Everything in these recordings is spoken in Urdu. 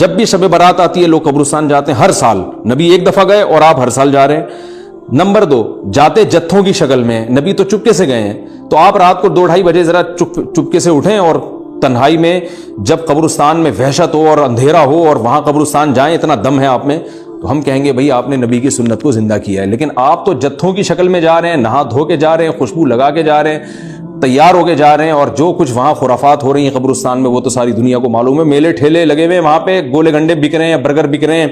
جب بھی شب برات آتی ہے لوگ قبرستان جاتے ہیں ہر سال. نبی ایک دفعہ گئے اور آپ ہر سال جا رہے ہیں. نمبر 2, جاتے جتھوں کی شکل میں. نبی تو چپکے سے گئے ہیں, تو آپ رات کو 2-2:30 بجے ذرا چپکے سے اٹھیں اور تنہائی میں جب قبرستان میں وحشت ہو اور اندھیرا ہو اور وہاں قبرستان جائیں, اتنا دم ہے آپ میں, تو ہم کہیں گے بھئی آپ نے نبی کی سنت کو زندہ کیا ہے. لیکن آپ تو جتھوں کی شکل میں جا رہے ہیں, نہا دھو کے جا رہے ہیں, خوشبو لگا کے جا رہے ہیں, تیار ہو کے جا رہے ہیں, اور جو کچھ وہاں خرافات ہو رہی ہیں قبرستان میں وہ تو ساری دنیا کو معلوم ہے. میلے ٹھیلے لگے ہوئے ہیں وہاں پہ, گولے گنڈے بک رہے ہیں, برگر بک رہے ہیں,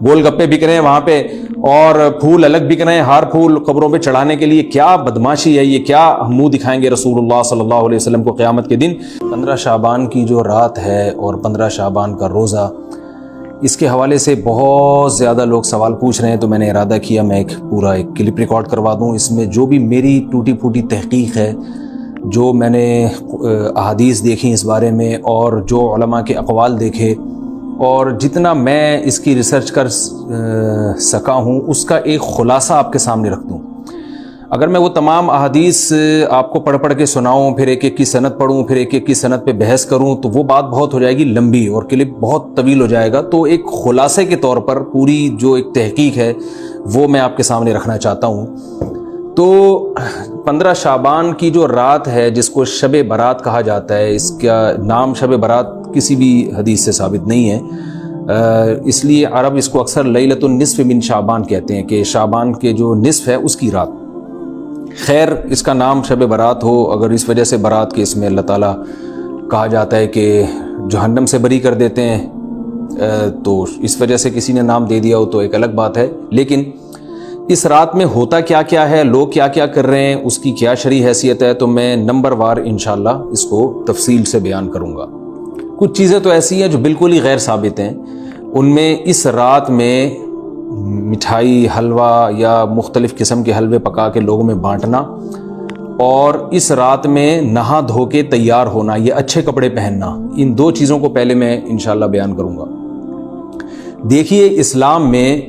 گول گپے بک رہے ہیں وہاں پہ, اور پھول الگ بک رہے ہیں, ہار پھول قبروں پہ چڑھانے کے لیے. کیا بدماشی ہے یہ, کیا منہ دکھائیں گے رسول اللہ صلی اللہ علیہ وسلم کو قیامت کے دن. 15 شعبان کی جو رات ہے اور 15 شعبان کا روزہ, اس کے حوالے سے بہت زیادہ لوگ سوال پوچھ رہے ہیں, تو میں نے ارادہ کیا میں ایک کلپ ریکارڈ کروا دوں. اس میں جو بھی میری ٹوٹی پھوٹی تحقیق ہے, جو میں نے احادیث دیکھی اس بارے میں, اور جو علماء کے اقوال دیکھے, اور جتنا میں اس کی ریسرچ کر سکا ہوں, اس کا ایک خلاصہ آپ کے سامنے رکھ دوں. اگر میں وہ تمام احادیث آپ کو پڑھ کے سناؤں, پھر ایک کی سند پڑھوں, پھر ایک کی سند پہ بحث کروں, تو وہ بات بہت ہو جائے گی لمبی اور کلپ بہت طویل ہو جائے گا. تو ایک خلاصے کے طور پر پوری جو ایک تحقیق ہے وہ میں آپ کے سامنے رکھنا چاہتا ہوں. تو 15 شعبان کی جو رات ہے جس کو شب برات کہا جاتا ہے, اس کا نام شب برات کسی بھی حدیث سے ثابت نہیں ہے, اس لیے عرب اس کو اکثر لیلۃ النصف من شعبان کہتے ہیں, کہ شعبان کے جو نصف ہے اس کی رات. خیر, اس کا نام شب برات ہو اگر اس وجہ سے برات کے اس میں اللہ تعالیٰ کہا جاتا ہے کہ جہنم سے بری کر دیتے ہیں, تو اس وجہ سے کسی نے نام دے دیا ہو تو ایک الگ بات ہے. لیکن اس رات میں ہوتا کیا کیا ہے, لوگ کیا کیا کر رہے ہیں, اس کی کیا شرعی حیثیت ہے, تو میں نمبر وار انشاءاللہ اس کو تفصیل سے بیان کروں گا. کچھ چیزیں تو ایسی ہیں جو بالکل ہی غیر ثابت ہیں. ان میں اس رات میں مٹھائی, حلوہ یا مختلف قسم کے حلوے پکا کے لوگوں میں بانٹنا, اور اس رات میں نہا دھو کے تیار ہونا, یہ اچھے کپڑے پہننا, ان 2 چیزوں کو پہلے میں انشاءاللہ بیان کروں گا. دیکھیے, اسلام میں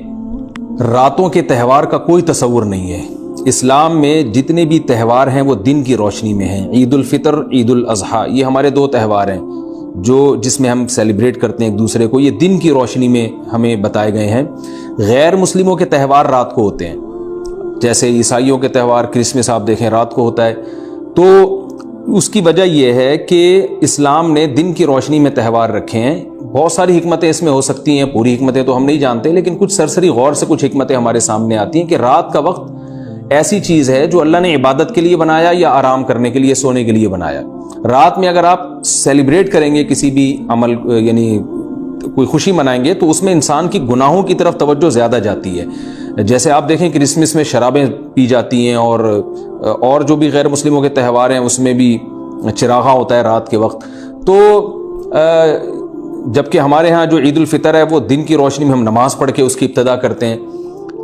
راتوں کے تہوار کا کوئی تصور نہیں ہے. اسلام میں جتنے بھی تہوار ہیں وہ دن کی روشنی میں ہیں. عید الفطر, عید الاضحیٰ, یہ ہمارے 2 تہوار ہیں جس میں ہم سیلیبریٹ کرتے ہیں ایک دوسرے کو, یہ دن کی روشنی میں ہمیں بتائے گئے ہیں. غیر مسلموں کے تہوار رات کو ہوتے ہیں, جیسے عیسائیوں کے تہوار کرسمس آپ دیکھیں رات کو ہوتا ہے. تو اس کی وجہ یہ ہے کہ اسلام نے دن کی روشنی میں تہوار رکھے ہیں. بہت ساری حکمتیں اس میں ہو سکتی ہیں, پوری حکمتیں تو ہم نہیں جانتے, لیکن کچھ سرسری غور سے کچھ حکمتیں ہمارے سامنے آتی ہیں کہ رات کا وقت ایسی چیز ہے جو اللہ نے عبادت کے لیے بنایا یا آرام کرنے کے لیے, سونے کے لیے بنایا. رات میں اگر آپ سیلیبریٹ کریں گے کسی بھی عمل, یعنی کوئی خوشی منائیں گے, تو اس میں انسان کی گناہوں کی طرف توجہ زیادہ جاتی ہے. جیسے آپ دیکھیں کرسمس میں شرابیں پی جاتی ہیں, اور جو بھی غیر مسلموں کے تہوار ہیں اس میں بھی چراغاں ہوتا ہے رات کے وقت. تو جبکہ ہمارے ہاں جو عید الفطر ہے وہ دن کی روشنی میں ہم نماز پڑھ کے اس کی ابتدا کرتے ہیں.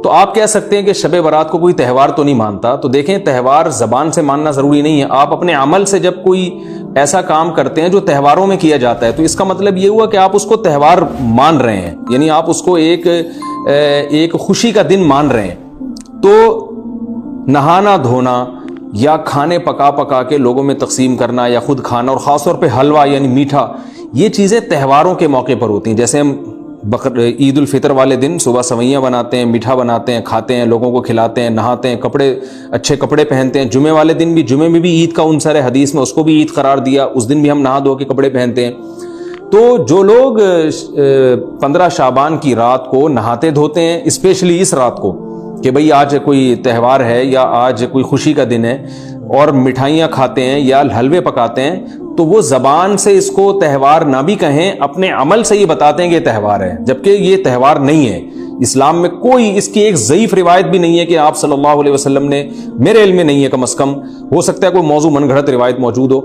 تو آپ کہہ سکتے ہیں کہ شب برات کو کوئی تہوار تو نہیں مانتا. تو دیکھیں, تہوار زبان سے ماننا ضروری نہیں ہے. آپ اپنے عمل سے جب کوئی ایسا کام کرتے ہیں جو تہواروں میں کیا جاتا ہے, تو اس کا مطلب یہ ہوا کہ آپ اس کو تہوار مان رہے ہیں, یعنی آپ اس کو ایک خوشی کا دن مان رہے ہیں. تو نہانا دھونا یا کھانے پکا کے لوگوں میں تقسیم کرنا یا خود کھانا, اور خاص طور پہ حلوہ یعنی میٹھا, یہ چیزیں تہواروں کے موقع پر ہوتی ہیں. جیسے ہم عید الفطر والے دن صبح سوئیاں بناتے ہیں, میٹھا بناتے ہیں, کھاتے ہیں, لوگوں کو کھلاتے ہیں, نہاتے ہیں, اچھے کپڑے پہنتے ہیں. جمعے والے دن بھی, جمعے میں بھی عید کا عنصر ہے حدیث میں, اس کو بھی عید قرار دیا, اس دن بھی ہم نہا دھو کے کپڑے پہنتے ہیں. تو جو لوگ 15 شعبان کی رات کو نہاتے دھوتے ہیں, اسپیشلی اس رات کو کہ بھئی آج کوئی تہوار ہے یا آج کوئی خوشی کا دن ہے, اور مٹھائیاں کھاتے ہیں یا حلوے پکاتے ہیں, تو وہ زبان سے اس کو تہوار نہ بھی کہیں, اپنے عمل سے یہ بتاتے ہیں کہ یہ تہوار ہے, جبکہ یہ تہوار نہیں ہے. اسلام میں کوئی اس کی ایک ضعیف روایت بھی نہیں ہے کہ آپ صلی اللہ علیہ وسلم نے, میرے علم میں نہیں ہے کم از کم, ہو سکتا ہے کوئی موضوع من گھڑت روایت موجود ہو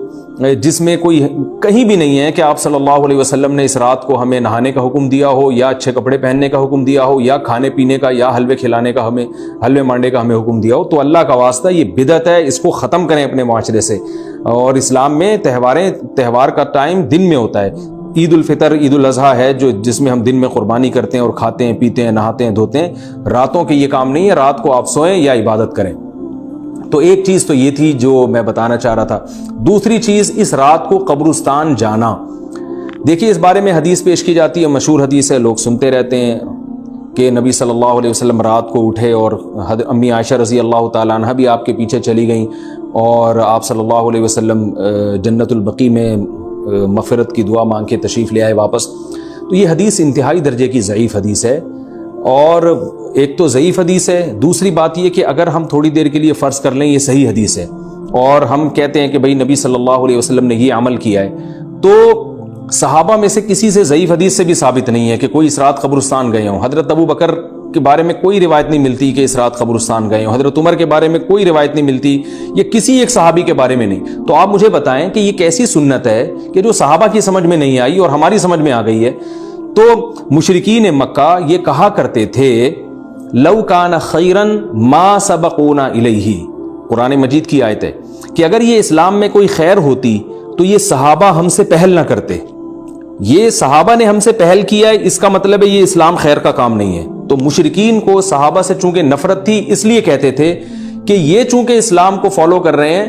جس میں کوئی کہیں بھی نہیں ہے کہ آپ صلی اللہ علیہ وسلم نے اس رات کو ہمیں نہانے کا حکم دیا ہو, یا اچھے کپڑے پہننے کا حکم دیا ہو, یا کھانے پینے کا یا حلوے کھلانے کا, ہمیں حلوے مانڈے کا ہمیں حکم دیا ہو. تو اللہ کا واسطہ یہ بدعت ہے, اس کو ختم کریں اپنے معاشرے سے. اور اسلام میں تہوار کا ٹائم دن میں ہوتا ہے. عید الفطر, عید الاضحیٰ ہے جس میں ہم دن میں قربانی کرتے ہیں اور کھاتے ہیں, پیتے ہیں, نہاتے ہیں, دھوتے ہیں. راتوں کے یہ کام نہیں ہے, رات کو آپ سوئیں یا عبادت کریں. تو ایک چیز تو یہ تھی جو میں بتانا چاہ رہا تھا. دوسری چیز, اس رات کو قبرستان جانا. دیکھیے اس بارے میں حدیث پیش کی جاتی ہے، مشہور حدیث ہے، لوگ سنتے رہتے ہیں کہ نبی صلی اللہ علیہ وسلم رات کو اٹھے اور امی عائشہ رضی اللہ تعالیٰ عنہ بھی آپ کے پیچھے چلی گئیں اور آپ صلی اللہ علیہ وسلم جنت البقیع میں مغفرت کی دعا مانگ کے تشریف لے آئے واپس. تو یہ حدیث انتہائی درجے کی ضعیف حدیث ہے، اور ایک تو ضعیف حدیث ہے، دوسری بات یہ کہ اگر ہم تھوڑی دیر کے لیے فرض کر لیں یہ صحیح حدیث ہے اور ہم کہتے ہیں کہ بھئی نبی صلی اللہ علیہ وسلم نے یہ عمل کیا ہے، تو صحابہ میں سے کسی سے ضعیف حدیث سے بھی ثابت نہیں ہے کہ کوئی اس رات قبرستان گئے ہوں. حضرت ابو بکر کے بارے میں کوئی روایت نہیں ملتی کہ اس رات قبرستان گئے ہوں، حضرت عمر کے بارے میں کوئی روایت نہیں ملتی، یہ کسی ایک صحابی کے بارے میں نہیں. تو آپ مجھے بتائیں کہ یہ کیسی سنت ہے کہ جو صحابہ کی سمجھ میں نہیں آئی اور ہماری سمجھ میں آ گئی ہے. تو مشرکین مکہ یہ کہا کرتے تھے لو کان خیرن ما سبقونا الیہ، قرآن مجید کی آیت ہے کہ اگر یہ اسلام میں کوئی خیر ہوتی تو یہ صحابہ ہم سے پہل نہ کرتے. یہ صحابہ نے ہم سے پہل کیا ہے، اس کا مطلب ہے یہ اسلام خیر کا کام نہیں ہے. تو مشرکین کو صحابہ سے چونکہ نفرت تھی اس لیے کہتے تھے کہ یہ چونکہ اسلام کو فالو کر رہے ہیں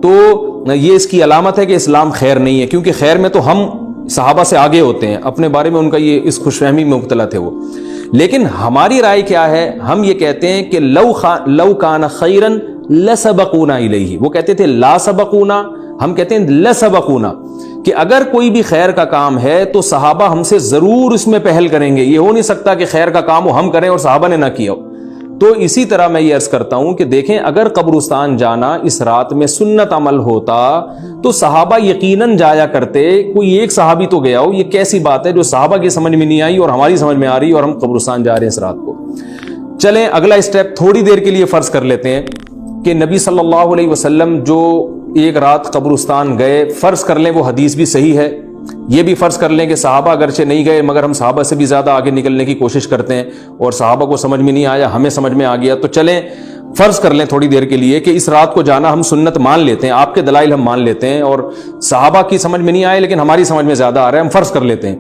تو یہ اس کی علامت ہے کہ اسلام خیر نہیں ہے، کیونکہ خیر میں تو ہم صحابہ سے آگے ہوتے ہیں. اپنے بارے میں ان کا یہ اس خوش فہمی میں مبتلا تھے وہ. لیکن ہماری رائے کیا ہے؟ ہم یہ کہتے ہیں کہ لو کان خیرن لسبقونا الیہ. وہ کہتے تھے لا سبقونا، ہم کہتے ہیں لسبقونا، کہ اگر کوئی بھی خیر کا کام ہے تو صحابہ ہم سے ضرور اس میں پہل کریں گے. یہ ہو نہیں سکتا کہ خیر کا کام ہم کریں اور صحابہ نے نہ کیا ہو. تو اسی طرح میں یہ عرض کرتا ہوں کہ دیکھیں اگر قبرستان جانا اس رات میں سنت عمل ہوتا تو صحابہ یقیناً جایا کرتے. کوئی ایک صحابی تو گیا ہو، یہ کیسی بات ہے جو صحابہ کی سمجھ میں نہیں آئی اور ہماری سمجھ میں آ رہی اور ہم قبرستان جا رہے ہیں اس رات کو. چلیں اگلا اسٹیپ تھوڑی دیر کے لیے فرض کر لیتے ہیں کہ نبی صلی اللہ علیہ وسلم جو ایک رات قبرستان گئے، فرض کر لیں وہ حدیث بھی صحیح ہے. یہ بھی فرض کر لیں کہ صحابہ اگرچہ نہیں گئے مگر ہم صحابہ سے بھی زیادہ آگے نکلنے کی کوشش کرتے ہیں اور صحابہ کو سمجھ میں نہیں آیا، ہمیں سمجھ میں آ گیا. تو چلیں فرض کر لیں تھوڑی دیر کے لیے کہ اس رات کو جانا ہم سنت مان لیتے ہیں، آپ کے دلائل ہم مان لیتے ہیں اور صحابہ کی سمجھ میں نہیں آئے لیکن ہماری سمجھ میں زیادہ آ رہا ہے. ہم فرض کر لیتے ہیں،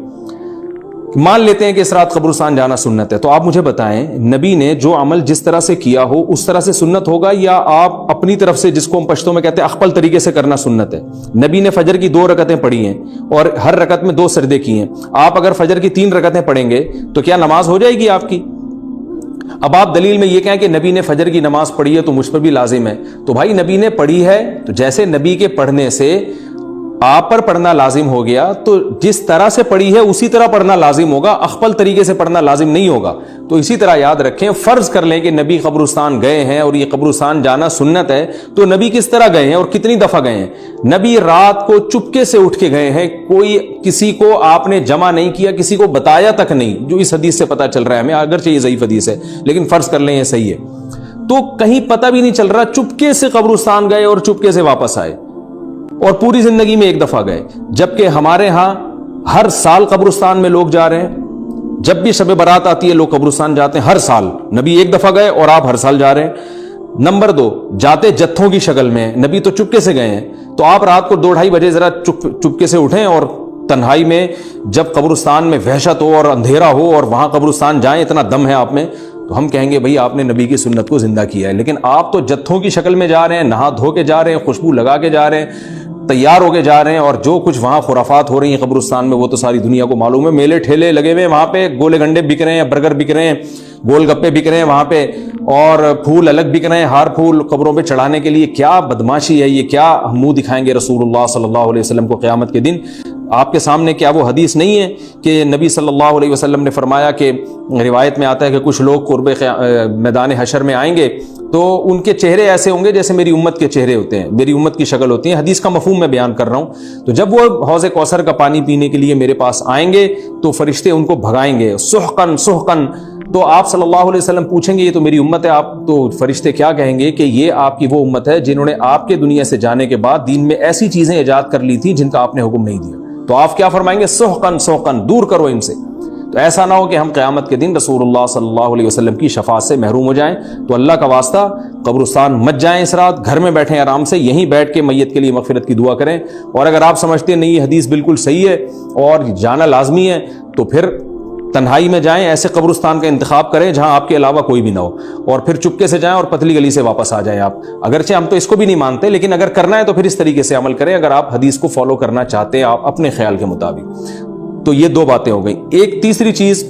مان لیتے ہیں کہ اس رات قبرستان جانا سنت ہے. تو آپ مجھے بتائیں نبی نے جو عمل جس طرح سے کیا ہو اس طرح سے سنت ہوگا یا آپ اپنی طرف سے، جس کو ہم پشتوں میں کہتے ہیں اخپل طریقے سے کرنا سنت ہے؟ نبی نے فجر کی 2 رکعتیں پڑھی ہیں اور ہر رکعت میں 2 سجدے کیے ہیں. آپ اگر فجر کی 3 رکعتیں پڑھیں گے تو کیا نماز ہو جائے گی آپ کی؟ اب آپ دلیل میں یہ کہیں کہ نبی نے فجر کی نماز پڑھی ہے تو مجھ پر بھی لازم ہے. تو بھائی نبی نے پڑھی ہے تو جیسے نبی کے پڑھنے سے آپ پر پڑھنا لازم ہو گیا تو جس طرح سے پڑھی ہے اسی طرح پڑھنا لازم ہوگا، اخپل طریقے سے پڑھنا لازم نہیں ہوگا. تو اسی طرح یاد رکھیں، فرض کر لیں کہ نبی قبرستان گئے ہیں اور یہ قبرستان جانا سنت ہے، تو نبی کس طرح گئے ہیں اور کتنی دفعہ گئے ہیں؟ نبی رات کو چپکے سے اٹھ کے گئے ہیں، کوئی کسی کو آپ نے جمع نہیں کیا، کسی کو بتایا تک نہیں، جو اس حدیث سے پتہ چل رہا ہے ہمیں، اگرچہ یہ ضعیف حدیث ہے لیکن فرض کر لیں یہ صحیح ہے. تو کہیں پتہ بھی نہیں چل رہا، چپکے سے قبرستان گئے اور چپکے سے واپس آئے اور پوری زندگی میں ایک دفعہ گئے. جبکہ ہمارے ہاں ہر سال قبرستان میں لوگ جا رہے ہیں، جب بھی شب برات آتی ہے لوگ قبرستان جاتے ہیں ہر سال. نبی ایک دفعہ گئے اور آپ ہر سال جا رہے ہیں. نمبر 2، جاتے جتھوں کی شکل میں، نبی تو چپکے سے گئے ہیں، تو آپ رات کو 2-2:30 بجے ذرا چپکے سے اٹھیں اور تنہائی میں جب قبرستان میں وحشت ہو اور اندھیرا ہو اور وہاں قبرستان جائیں، اتنا دم ہے آپ میں، تو ہم کہیں گے بھئی آپ نے نبی کی سنت کو زندہ کیا ہے. لیکن آپ تو جتھوں کی شکل میں جا رہے ہیں، نہا دھو کے جا رہے ہیں، خوشبو لگا کے جا رہے ہیں، تیار ہو کے جا رہے ہیں، اور جو کچھ وہاں خرافات ہو رہی ہیں قبرستان میں وہ تو ساری دنیا کو معلوم ہے. میلے ٹھیلے لگے ہوئے ہیں وہاں پہ، گولے گنڈے بک رہے ہیں، برگر بک رہے ہیں، گول گپے بک رہے ہیں وہاں پہ، اور پھول الگ بک رہے ہیں، ہار پھول قبروں پہ چڑھانے کے لیے. کیا بدماشی ہے یہ! کیا منہ دکھائیں گے رسول اللہ صلی اللہ علیہ وسلم کو قیامت کے دن؟ آپ کے سامنے کیا وہ حدیث نہیں ہے کہ نبی صلی اللہ علیہ وسلم نے فرمایا کہ روایت میں آتا ہے کہ کچھ لوگ قرب میدان حشر میں آئیں گے تو ان کے چہرے ایسے ہوں گے جیسے میری امت کے چہرے ہوتے ہیں، میری امت کی شکل ہوتی ہے. حدیث کا مفہوم میں بیان کر رہا ہوں. تو جب وہ حوض کوثر کا پانی پینے کے لیے میرے پاس آئیں گے تو فرشتے ان کو بھگائیں گے، سحقن سحقن. تو آپ صلی اللہ علیہ وسلم پوچھیں گے یہ تو میری امت ہے، آپ تو فرشتے کیا کہیں گے کہ یہ آپ کی وہ امت ہے جنہوں نے آپ کے دنیا سے جانے کے بعد دین میں ایسی چیزیں ایجاد کر لی تھیں جن کا آپ نے حکم نہیں دیا. تو آپ کیا فرمائیں گے؟ سحقن سحقن، دور کرو ان سے. تو ایسا نہ ہو کہ ہم قیامت کے دن رسول اللہ صلی اللہ علیہ وسلم کی شفاعت سے محروم ہو جائیں. تو اللہ کا واسطہ قبرستان مت جائیں اس رات، گھر میں بیٹھیں آرام سے، یہیں بیٹھ کے میت کے لیے مغفرت کی دعا کریں. اور اگر آپ سمجھتے ہیں نہیں یہ حدیث بالکل صحیح ہے اور جانا لازمی ہے تو پھر تنہائی میں جائیں، ایسے قبرستان کا انتخاب کریں جہاں آپ کے علاوہ کوئی بھی نہ ہو، اور پھر چپکے سے جائیں اور پتلی گلی سے واپس آ جائیں آپ. اگرچہ ہم تو اس کو بھی نہیں مانتے لیکن اگر کرنا ہے تو پھر اس طریقے سے عمل کریں اگر آپ حدیث کو فالو کرنا چاہتے ہیں آپ اپنے خیال کے مطابق. تو یہ دو باتیں ہو گئیں. ایک تیسری چیز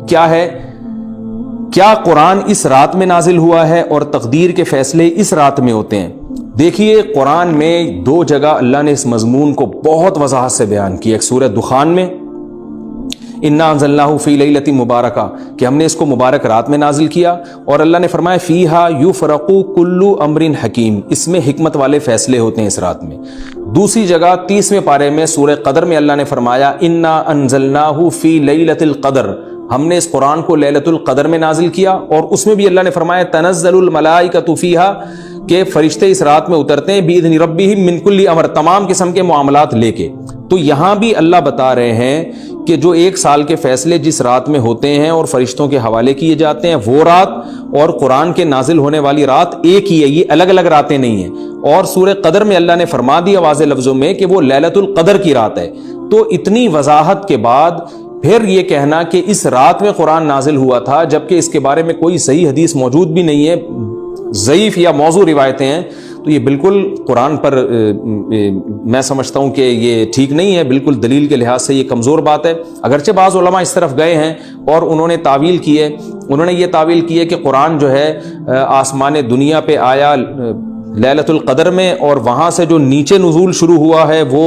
کیا ہے, کیا قرآن اس رات میں نازل ہوا ہے اور تقدیر کے فیصلے اس رات میں ہوتے ہیں؟ دیکھیے قرآن میں دو جگہ اللہ نے اس مضمون کو بہت وضاحت سے بیان کیا. ایک سورہ دخان میں انا انزلناہ فی لیلۃ مبارکہ کہ ہم نے اس کو مبارک رات میں نازل کیا, اور اللہ نے فرمایا فیہا یفرق کل امر حکیم, اس میں حکمت والے فیصلے ہوتے ہیں اس رات میں. دوسری جگہ 30ویں پارے میں سورہ قدر میں اللہ نے فرمایا انا انزلناہ فی لیلۃ القدر, ہم نے اس قرآن کو لیلۃ القدر میں نازل کیا, اور اس میں بھی اللہ نے فرمایا تنزل الملائکۃ فیہا کہ فرشتے اس رات میں اترتے ہیں باذن ربہم من کل امر, تمام قسم کے معاملات لے کے. تو یہاں بھی اللہ بتا رہے ہیں کہ جو ایک سال کے فیصلے جس رات میں ہوتے ہیں اور فرشتوں کے حوالے کیے جاتے ہیں وہ رات اور قرآن کے نازل ہونے والی رات ایک ہی ہے, یہ الگ الگ راتیں نہیں ہیں. اور سورہ قدر میں اللہ نے فرما دیا واضح لفظوں میں کہ وہ لیلۃ القدر کی رات ہے. تو اتنی وضاحت کے بعد پھر یہ کہنا کہ اس رات میں قرآن نازل ہوا تھا جبکہ اس کے بارے میں کوئی صحیح حدیث موجود بھی نہیں ہے, ضعیف یا موضوع روایتیں ہیں, تو یہ بالکل قرآن پر میں سمجھتا ہوں کہ یہ ٹھیک نہیں ہے, بالکل دلیل کے لحاظ سے یہ کمزور بات ہے. اگرچہ بعض علماء اس طرف گئے ہیں اور انہوں نے تعویل کی ہے, انہوں نے یہ تعویل کی ہے کہ قرآن جو ہے آسمان دنیا پہ آیا لیلۃ القدر میں, اور وہاں سے جو نیچے نزول شروع ہوا ہے وہ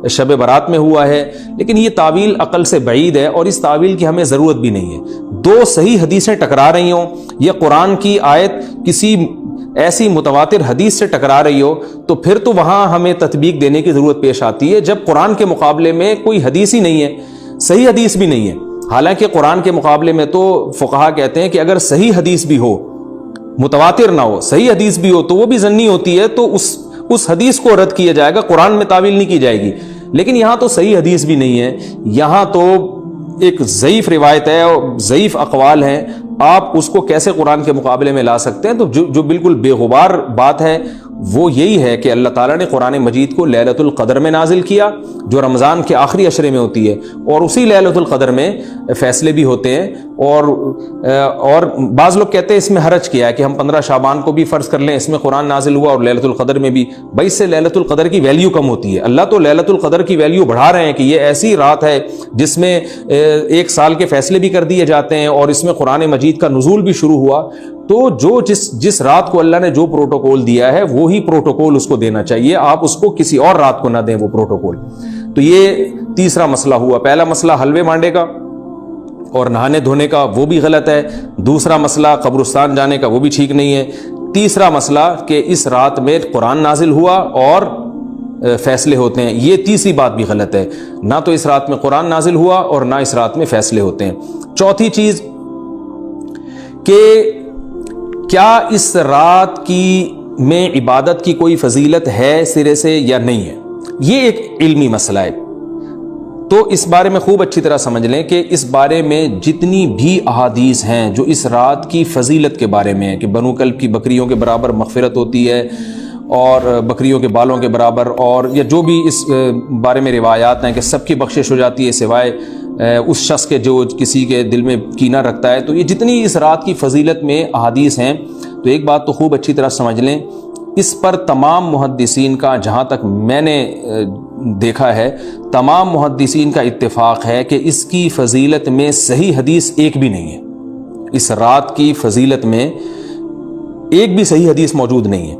شب برات میں ہوا ہے, لیکن یہ تعویل عقل سے بعید ہے اور اس تعویل کی ہمیں ضرورت بھی نہیں ہے. دو صحیح حدیثیں ٹکرا رہی ہوں یا قرآن کی آیت کسی ایسی متواتر حدیث سے ٹکرا رہی ہو تو پھر تو وہاں ہمیں تطبیق دینے کی ضرورت پیش آتی ہے, جب قرآن کے مقابلے میں کوئی حدیث ہی نہیں ہے, صحیح حدیث بھی نہیں ہے. حالانکہ قرآن کے مقابلے میں تو فقہا کہتے ہیں کہ اگر صحیح حدیث بھی ہو, متواتر نہ ہو, صحیح حدیث بھی ہو تو وہ بھی ظنی ہوتی ہے, تو اس حدیث کو رد کیا جائے گا, قرآن میں تعویل نہیں کی جائے گی. لیکن یہاں تو صحیح حدیث بھی نہیں ہے, یہاں تو ایک ضعیف روایت ہے اور ضعیف اقوال ہیں, آپ اس کو کیسے قرآن کے مقابلے میں لا سکتے ہیں؟ تو جو بالکل بے غبار بات ہے وہ یہی ہے کہ اللہ تعالیٰ نے قرآن مجید کو لیلۃ القدر میں نازل کیا جو رمضان کے آخری عشرے میں ہوتی ہے, اور اسی لیلۃ القدر میں فیصلے بھی ہوتے ہیں. اور بعض لوگ کہتے ہیں اس میں حرج کیا ہے کہ ہم 15 شعبان کو بھی فرض کر لیں, اس میں قرآن نازل ہوا اور لیلۃ القدر میں بھی. بھائی اس سے لیلۃ القدر کی ویلیو کم ہوتی ہے. اللہ تو لیلۃ القدر کی ویلیو بڑھا رہے ہیں کہ یہ ایسی رات ہے جس میں ایک سال کے فیصلے بھی کر دیے جاتے ہیں اور اس میں قرآن مجید کا نزول بھی شروع ہوا. تو جو جس رات کو اللہ نے جو پروٹوکول دیا ہے وہی پروٹوکول اس کو دینا چاہیے, آپ اس کو کسی اور رات کو نہ دیں وہ پروٹوکول. تو یہ تیسرا مسئلہ ہوا. پہلا مسئلہ حلوے مانڈے کا اور نہانے دھونے کا, وہ بھی غلط ہے. دوسرا مسئلہ قبرستان جانے کا, وہ بھی ٹھیک نہیں ہے. تیسرا مسئلہ کہ اس رات میں قرآن نازل ہوا اور فیصلے ہوتے ہیں, یہ تیسری بات بھی غلط ہے. نہ تو اس رات میں قرآن نازل ہوا اور نہ اس رات میں فیصلے ہوتے ہیں. چوتھی چیز کہ کیا اس رات کی میں عبادت کی کوئی فضیلت ہے سرے سے یا نہیں ہے, یہ ایک علمی مسئلہ ہے. تو اس بارے میں خوب اچھی طرح سمجھ لیں کہ اس بارے میں جتنی بھی احادیث ہیں جو اس رات کی فضیلت کے بارے میں ہے کہ بنو کلب کی بکریوں کے برابر مغفرت ہوتی ہے اور بکریوں کے بالوں کے برابر, اور یا جو بھی اس بارے میں روایات ہیں کہ سب کی بخشش ہو جاتی ہے سوائے اس شخص کے جو کسی کے دل میں کینہ رکھتا ہے, تو یہ جتنی اس رات کی فضیلت میں احادیث ہیں تو ایک بات تو خوب اچھی طرح سمجھ لیں, اس پر تمام محدثین کا, جہاں تک میں نے دیکھا ہے, تمام محدثین کا اتفاق ہے کہ اس کی فضیلت میں صحیح حدیث ایک بھی نہیں ہے. اس رات کی فضیلت میں ایک بھی صحیح حدیث موجود نہیں ہے.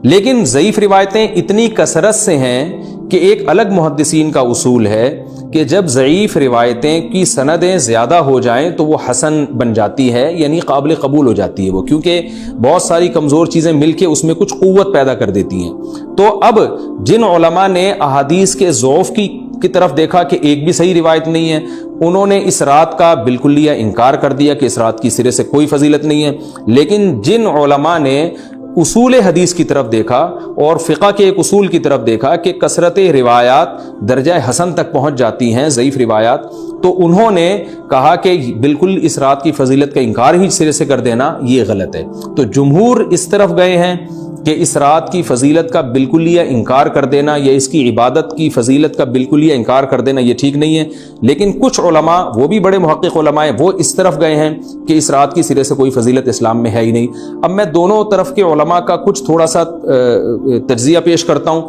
لیکن ضعیف روایتیں اتنی کثرت سے ہیں کہ ایک الگ محدثین کا اصول ہے کہ جب ضعیف روایتیں کی سندیں زیادہ ہو جائیں تو وہ حسن بن جاتی ہے, یعنی قابل قبول ہو جاتی ہے وہ, کیونکہ بہت ساری کمزور چیزیں مل کے اس میں کچھ قوت پیدا کر دیتی ہیں. تو اب جن علماء نے احادیث کے ضعف کی طرف دیکھا کہ ایک بھی صحیح روایت نہیں ہے, انہوں نے اس رات کا بالکلیہ انکار کر دیا کہ اس رات کی سرے سے کوئی فضیلت نہیں ہے. لیکن جن علماء نے اصول حدیث کی طرف دیکھا اور فقہ کے ایک اصول کی طرف دیکھا کہ کثرت روایات درجہ حسن تک پہنچ جاتی ہیں, ضعیف روایات, تو انہوں نے کہا کہ بالکل اس رات کی فضیلت کا انکار ہی سرے سے کر دینا یہ غلط ہے. تو جمہور اس طرف گئے ہیں کہ اس رات کی فضیلت کا بالکلیہ انکار کر دینا یا اس کی عبادت کی فضیلت کا بالکلیہ انکار کر دینا یہ ٹھیک نہیں ہے. لیکن کچھ علماء, وہ بھی بڑے محقق علماء ہیں, وہ اس طرف گئے ہیں کہ اس رات کی سرے سے کوئی فضیلت اسلام میں ہے ہی نہیں. اب میں دونوں طرف کے علماء کا کچھ تھوڑا سا تجزیہ پیش کرتا ہوں.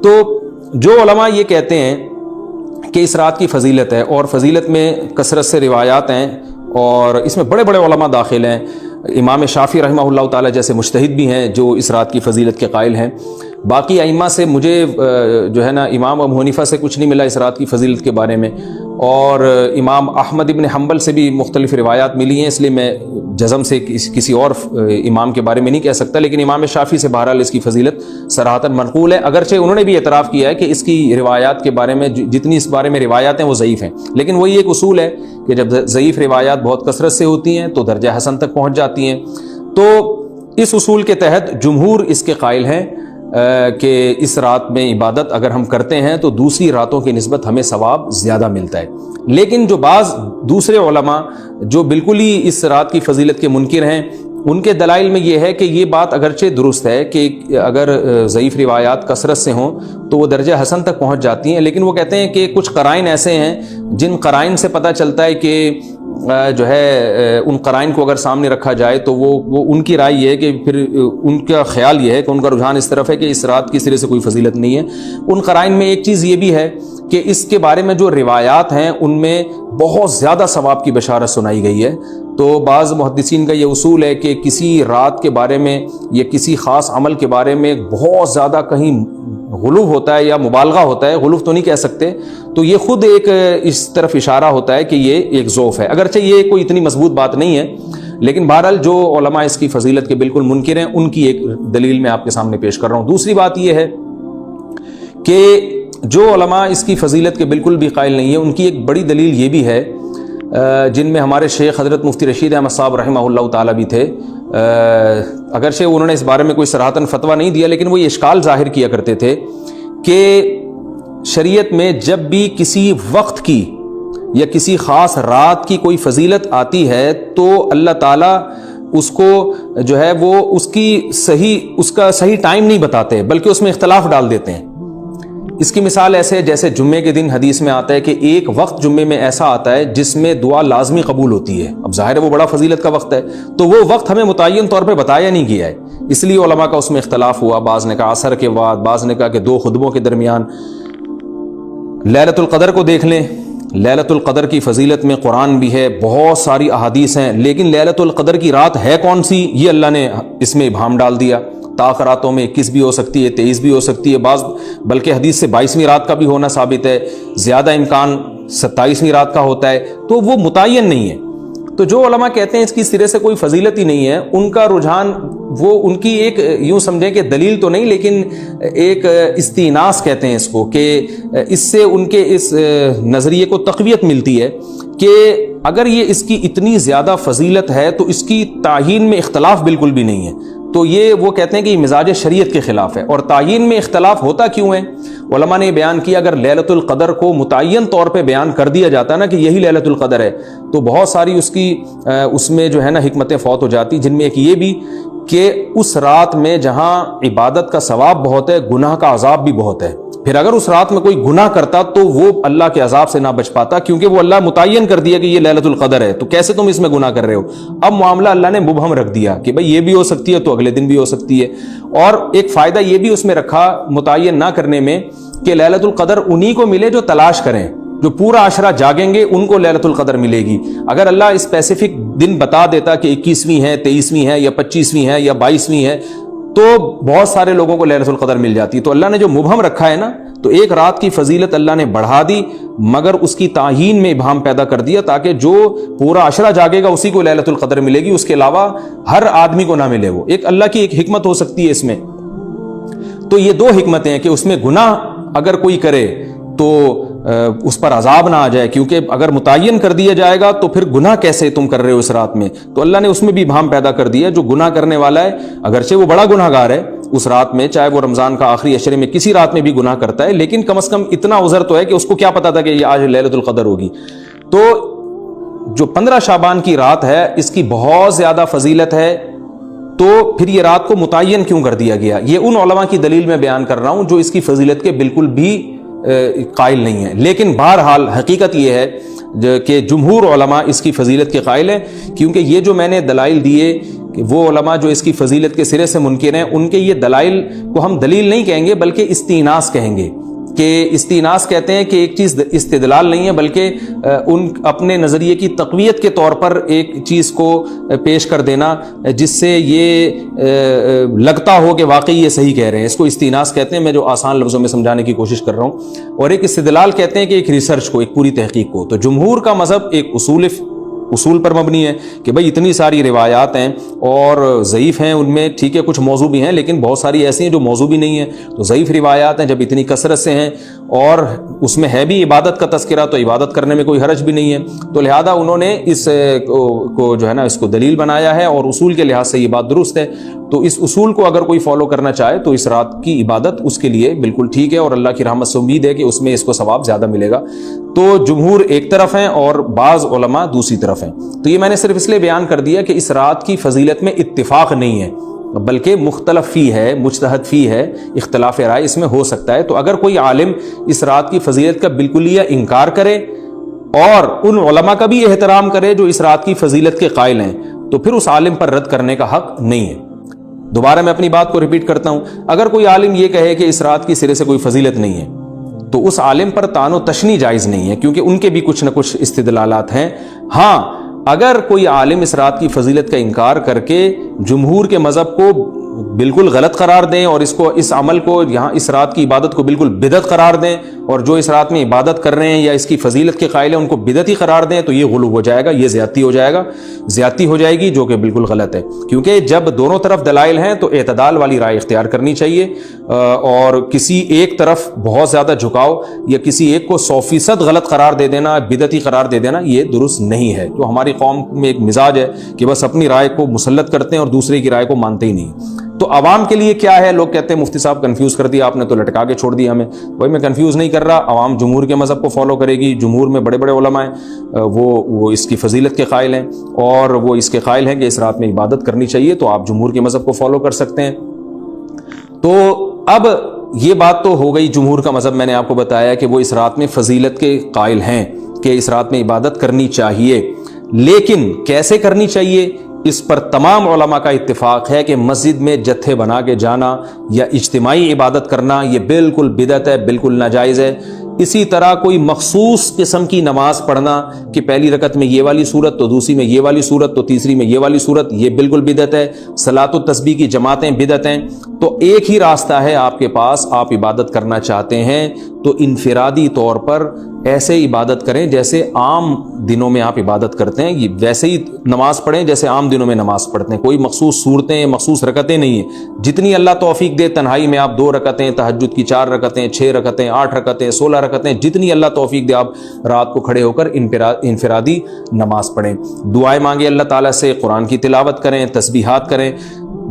تو جو علماء یہ کہتے ہیں کہ اس رات کی فضیلت ہے، اور فضیلت میں کثرت سے روایات ہیں، اور اس میں بڑے بڑے علماء داخل ہیں۔ امام شافعی رحمہ اللہ تعالی جیسے مجتہد بھی ہیں جو اس رات کی فضیلت کے قائل ہیں۔ باقی ائمہ سے مجھے جو ہے نا امام ابو حنیفہ سے کچھ نہیں ملا اس رات کی فضیلت کے بارے میں، اور امام احمد ابن حنبل سے بھی مختلف روایات ملی ہیں، اس لیے میں جزم سے کسی اور امام کے بارے میں نہیں کہہ سکتا، لیکن امام شافعی سے بہرحال اس کی فضیلت صراحتاً منقول ہے، اگرچہ انہوں نے بھی اعتراف کیا ہے کہ اس کی روایات کے بارے میں جتنی اس بارے میں روایات ہیں وہ ضعیف ہیں، لیکن وہی ایک اصول ہے کہ جب ضعیف روایات بہت کثرت سے ہوتی ہیں تو درجہ حسن تک پہنچ جاتی ہیں۔ تو اس اصول کے تحت جمہور اس کے قائل ہیں کہ اس رات میں عبادت اگر ہم کرتے ہیں تو دوسری راتوں کی نسبت ہمیں ثواب زیادہ ملتا ہے، لیکن جو بعض دوسرے علماء جو بالکل ہی اس رات کی فضیلت کے منکر ہیں، ان کے دلائل میں یہ ہے کہ یہ بات اگرچہ درست ہے کہ اگر ضعیف روایات کثرت سے ہوں تو وہ درجہ حسن تک پہنچ جاتی ہیں، لیکن وہ کہتے ہیں کہ کچھ قرائن ایسے ہیں جن قرائن سے پتہ چلتا ہے کہ جو ہے ان قرائن کو اگر سامنے رکھا جائے تو وہ ان کی رائے یہ ہے کہ پھر ان کا خیال یہ ہے کہ ان کا رجحان اس طرف ہے کہ اس رات کی سرے سے کوئی فضیلت نہیں ہے۔ ان قرائن میں ایک چیز یہ بھی ہے کہ اس کے بارے میں جو روایات ہیں ان میں بہت زیادہ ثواب کی بشارت سنائی گئی ہے، تو بعض محدثین کا یہ اصول ہے کہ کسی رات کے بارے میں یا کسی خاص عمل کے بارے میں بہت زیادہ کہیں غلو ہوتا ہے یا مبالغہ ہوتا ہے، غلو تو نہیں کہہ سکتے، تو یہ خود ایک اس طرف اشارہ ہوتا ہے کہ یہ ایک ذوف ہے، اگرچہ یہ کوئی اتنی مضبوط بات نہیں ہے، لیکن بہرحال جو علماء اس کی فضیلت کے بالکل منکر ہیں ان کی ایک دلیل میں آپ کے سامنے پیش کر رہا ہوں۔ دوسری بات یہ ہے کہ جو علماء اس کی فضیلت کے بالکل بھی قائل نہیں ہیں، ان کی ایک بڑی دلیل یہ بھی ہے، جن میں ہمارے شیخ حضرت مفتی رشید احمد صاحب رحمہ اللہ تعالیٰ بھی تھے، اگرچہ انہوں نے اس بارے میں کوئی صراحتاً فتویٰ نہیں دیا، لیکن وہ یہ اشکال ظاہر کیا کرتے تھے کہ شریعت میں جب بھی کسی وقت کی یا کسی خاص رات کی کوئی فضیلت آتی ہے تو اللہ تعالیٰ اس کو جو ہے وہ اس کا صحیح ٹائم نہیں بتاتے، بلکہ اس میں اختلاف ڈال دیتے ہیں۔ اس کی مثال ایسے ہے جیسے جمعے کے دن حدیث میں آتا ہے کہ ایک وقت جمعے میں ایسا آتا ہے جس میں دعا لازمی قبول ہوتی ہے، اب ظاہر ہے وہ بڑا فضیلت کا وقت ہے، تو وہ وقت ہمیں متعین طور پہ بتایا نہیں گیا ہے، اس لیے علماء کا اس میں اختلاف ہوا، بعض نے کہا عصر کے بعد، بعض نے کہا کہ 2 خطبوں کے درمیان۔ لیلۃ القدر کو دیکھ لیں، لیلۃ القدر کی فضیلت میں قرآن بھی ہے، بہت ساری احادیث ہیں، لیکن لیلۃ القدر کی رات ہے کون سی یہ اللہ نے اس میں ابہام ڈال دیا۔ طاق راتوں میں 21 بھی ہو سکتی ہے، 23 بھی ہو سکتی ہے، بعض بلکہ حدیث سے 22ویں رات کا بھی ہونا ثابت ہے، زیادہ امکان 27ویں رات کا ہوتا ہے، تو وہ متعین نہیں ہے۔ تو جو علماء کہتے ہیں اس کی سرے سے کوئی فضیلت ہی نہیں ہے، ان کا رجحان وہ ان کی ایک یوں سمجھیں کہ دلیل تو نہیں لیکن ایک استئناس کہتے ہیں اس کو، کہ اس سے ان کے اس نظریے کو تقویت ملتی ہے کہ اگر یہ اس کی اتنی زیادہ فضیلت ہے تو اس کی تعیین میں اختلاف بالکل بھی نہیں ہے، تو یہ وہ کہتے ہیں کہ یہ مزاج شریعت کے خلاف ہے۔ اور تعیین میں اختلاف ہوتا کیوں ہے؟ علماء نے بیان کیا اگر لیلۃ القدر کو متعین طور پہ بیان کر دیا جاتا نا کہ یہی لیلۃ القدر ہے تو بہت ساری اس میں جو ہے نا حکمتیں فوت ہو جاتی، جن میں ایک یہ بھی کہ اس رات میں جہاں عبادت کا ثواب بہت ہے، گناہ کا عذاب بھی بہت ہے، پھر اگر اس رات میں کوئی گناہ کرتا تو وہ اللہ کے عذاب سے نہ بچ پاتا، کیونکہ وہ اللہ متعین کر دیا کہ یہ لیلۃ القدر ہے، تو کیسے تم اس میں گناہ کر رہے ہو؟ اب معاملہ اللہ نے مبہم رکھ دیا کہ بھئی یہ بھی ہو سکتی ہے تو اگلے دن بھی ہو سکتی ہے۔ اور ایک فائدہ یہ بھی اس میں رکھا متعین نہ کرنے میں کہ لیلۃ القدر انہی کو ملے جو تلاش کریں، جو پورا عشرہ جاگیں گے ان کو لیلۃ القدر ملے گی۔ اگر اللہ اسپیسیفک دن بتا دیتا کہ 21ویں ہے، 23ویں ہے یا 25ویں ہے یا 22ویں ہے تو بہت سارے لوگوں کو لیلۃ القدر مل جاتی، تو اللہ نے جو مبہم رکھا ہے نا، تو ایک رات کی فضیلت اللہ نے بڑھا دی مگر اس کی تعیین میں ابہام پیدا کر دیا تاکہ جو پورا عشرہ جاگے گا اسی کو لیلۃ القدر ملے گی، اس کے علاوہ ہر آدمی کو نہ ملے۔ وہ ایک اللہ کی ایک حکمت ہو سکتی ہے اس میں۔ تو یہ 2 حکمتیں ہیں کہ اس میں گناہ اگر کوئی کرے تو اس پر عذاب نہ آ جائے، کیونکہ اگر متعین کر دیا جائے گا تو پھر گناہ کیسے تم کر رہے ہو اس رات میں، تو اللہ نے اس میں بھی ابہام پیدا کر دیا۔ جو گناہ کرنے والا ہے اگرچہ وہ بڑا گناہ گار ہے اس رات میں، چاہے وہ رمضان کا آخری عشرے میں کسی رات میں بھی گناہ کرتا ہے، لیکن کم از کم اتنا عذر تو ہے کہ اس کو کیا پتا تھا کہ یہ آج لیلۃ القدر ہوگی۔ تو جو 15 شعبان کی رات ہے اس کی بہت زیادہ فضیلت ہے، تو پھر یہ رات کو متعین کیوں کر دیا گیا؟ یہ ان علماء کی دلیل میں بیان کر رہا ہوں جو اس کی فضیلت کے بالکل بھی قائل نہیں ہیں، لیکن بہرحال حقیقت یہ ہے کہ جمہور علماء اس کی فضیلت کے قائل ہیں، کیونکہ یہ جو میں نے دلائل دیے کہ وہ علماء جو اس کی فضیلت کے سرے سے منکر ہیں ان کے یہ دلائل کو ہم دلیل نہیں کہیں گے بلکہ استئناس کہیں گے کہ استیناس کہتے ہیں کہ ایک چیز استدلال نہیں ہے بلکہ ان اپنے نظریے کی تقویت کے طور پر ایک چیز کو پیش کر دینا جس سے یہ لگتا ہو کہ واقعی یہ صحیح کہہ رہے ہیں، اس کو استیناس کہتے ہیں، میں جو آسان لفظوں میں سمجھانے کی کوشش کر رہا ہوں۔ اور ایک استدلال کہتے ہیں کہ ایک ریسرچ کو، ایک پوری تحقیق کو۔ تو جمہور کا مذہب ایک اصول پر مبنی ہے کہ بھئی اتنی ساری روایات ہیں اور ضعیف ہیں، ان میں ٹھیک ہے کچھ موضوع بھی ہیں لیکن بہت ساری ایسی ہیں جو موضوع بھی نہیں ہیں، تو ضعیف روایات ہیں جب اتنی کثرت سے ہیں اور اس میں ہے بھی عبادت کا تذکرہ تو عبادت کرنے میں کوئی حرج بھی نہیں ہے، تو لہذا انہوں نے اس کو جو ہے نا اس کو دلیل بنایا ہے اور اصول کے لحاظ سے یہ بات درست ہے۔ تو اس اصول کو اگر کوئی فالو کرنا چاہے تو اس رات کی عبادت اس کے لیے بالکل ٹھیک ہے اور اللہ کی رحمت سے امید ہے کہ اس میں اس کو ثواب زیادہ ملے گا۔ تو جمہور ایک طرف ہیں اور بعض علماء دوسری طرف ہیں۔ تو یہ میں نے صرف اس لیے بیان کر دیا کہ اس رات کی فضیلت میں اتفاق نہیں ہے بلکہ مختلف فی ہے، مجتہد فی ہے، اختلاف رائے اس میں ہو سکتا ہے۔ تو اگر کوئی عالم اس رات کی فضیلت کا بالکلیہ انکار کرے اور ان علماء کا بھی احترام کرے جو اس رات کی فضیلت کے قائل ہیں تو پھر اس عالم پر رد کرنے کا حق نہیں ہے۔ دوبارہ میں اپنی بات کو ریپیٹ کرتا ہوں، اگر کوئی عالم یہ کہے کہ اس رات کی سرے سے کوئی فضیلت نہیں ہے تو اس عالم پر طعن و تشنیع جائز نہیں ہے کیونکہ ان کے بھی کچھ نہ کچھ استدلالات ہیں۔ ہاں اگر کوئی عالم اس رات کی فضیلت کا انکار کر کے جمہور کے مذہب کو بالکل غلط قرار دیں اور اس عمل کو یہاں اس رات کی عبادت کو بالکل بدعت قرار دیں اور جو اس رات میں عبادت کر رہے ہیں یا اس کی فضیلت کے قائل ہیں ان کو بدعتی قرار دیں تو یہ غلو ہو جائے گا، یہ زیادتی ہو جائے گی جو کہ بالکل غلط ہے۔ کیونکہ جب دونوں طرف دلائل ہیں تو اعتدال والی رائے اختیار کرنی چاہیے اور کسی ایک طرف بہت زیادہ جھکاؤ یا کسی ایک کو 100% غلط قرار دے دینا، بدعتی قرار دے دینا یہ درست نہیں ہے۔ تو ہماری قوم میں ایک مزاج ہے کہ بس اپنی رائے کو مسلط کرتے ہیں اور دوسرے کی رائے کو مانتے ہی نہیں۔ تو عوام کے لیے کیا ہے؟ لوگ کہتے ہیں مفتی صاحب کنفیوز کر دیا آپ نے، تو لٹکا کے چھوڑ دیا ہمیں۔ بھائی میں کنفیوز نہیں کر رہا، عوام جمہور کے مذہب کو فالو کرے گی، جمہور میں بڑے بڑے علماء ہیں، وہ اس کی فضیلت کے قائل ہیں اور وہ اس کے قائل ہیں کہ اس رات میں عبادت کرنی چاہیے، تو آپ جمہور کے مذہب کو فالو کر سکتے ہیں۔ تو اب یہ بات تو ہو گئی جمہور کا مذہب، میں نے آپ کو بتایا کہ وہ اس رات میں فضیلت کے قائل ہیں کہ اس رات میں عبادت کرنی چاہیے، لیکن کیسے کرنی چاہیے اس پر تمام علماء کا اتفاق ہے کہ مسجد میں جتھے بنا کے جانا یا اجتماعی عبادت کرنا یہ بالکل بدعت ہے، بالکل ناجائز ہے۔ اسی طرح کوئی مخصوص قسم کی نماز پڑھنا کہ پہلی رکعت میں یہ والی صورت تو دوسری میں یہ والی صورت تو تیسری میں یہ والی صورت، یہ بالکل بدعت ہے۔ صلاۃ التسبیح کی جماعتیں بدعت ہیں۔ تو ایک ہی راستہ ہے آپ کے پاس، آپ عبادت کرنا چاہتے ہیں تو انفرادی طور پر ایسے عبادت کریں جیسے عام دنوں میں آپ عبادت کرتے ہیں، ویسے ہی نماز پڑھیں جیسے عام دنوں میں نماز پڑھتے ہیں۔ کوئی مخصوص صورتیں، مخصوص رکعتیں نہیں ہیں، جتنی اللہ توفیق دے تنہائی میں آپ 2 رکعتیں، تہجد کی 4 رکعتیں، 6 رکعتیں، 8 رکعتیں، 16 رکعتیں، جتنی اللہ توفیق دے آپ رات کو کھڑے ہو کر انفرادی نماز پڑھیں، دعائیں مانگیں اللہ تعالیٰ سے، قرآن کی تلاوت کریں، تسبیحات کریں،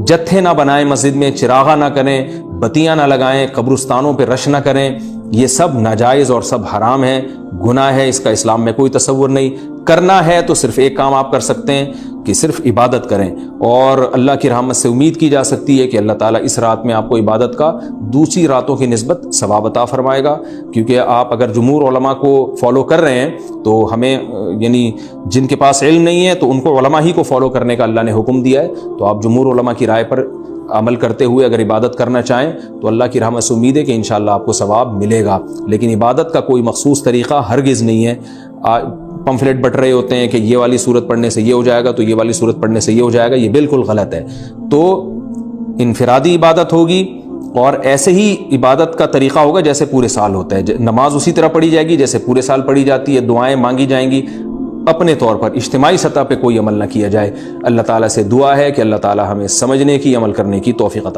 جتھے نہ بنائیں مسجد میں، چراغاں نہ کریں، بتیاں نہ لگائیں، قبرستانوں پہ رش نہ کریں، یہ سب ناجائز اور سب حرام ہے، گناہ ہے، اس کا اسلام میں کوئی تصور نہیں۔ کرنا ہے تو صرف ایک کام آپ کر سکتے ہیں کہ صرف عبادت کریں، اور اللہ کی رحمت سے امید کی جا سکتی ہے کہ اللہ تعالیٰ اس رات میں آپ کو عبادت کا دوسری راتوں کی نسبت ثواب عطا فرمائے گا، کیونکہ آپ اگر جمہور علماء کو فالو کر رہے ہیں تو ہمیں یعنی جن کے پاس علم نہیں ہے تو ان کو علماء ہی کو فالو کرنے کا اللہ نے حکم دیا ہے، تو آپ جمہور علماء کی رائے پر عمل کرتے ہوئے اگر عبادت کرنا چاہیں تو اللہ کی رحمت سے امید ہے کہ انشاءاللہ آپ کو ثواب ملے گا۔ لیکن عبادت کا کوئی مخصوص طریقہ ہرگز نہیں ہے۔ پمفلٹ بٹ رہے ہوتے ہیں کہ یہ والی صورت پڑھنے سے یہ ہو جائے گا تو یہ والی صورت پڑھنے سے یہ ہو جائے گا، یہ بالکل غلط ہے۔ تو انفرادی عبادت ہوگی اور ایسے ہی عبادت کا طریقہ ہوگا جیسے پورے سال ہوتا ہے، نماز اسی طرح پڑھی جائے گی جیسے پورے سال پڑھی جاتی ہے، دعائیں مانگی جائیں گی، اپنے طور پر اجتماعی سطح پہ کوئی عمل نہ کیا جائے۔ اللہ تعالیٰ سے دعا ہے کہ اللہ تعالیٰ ہمیں سمجھنے کی، عمل کرنے کی توفیق عطا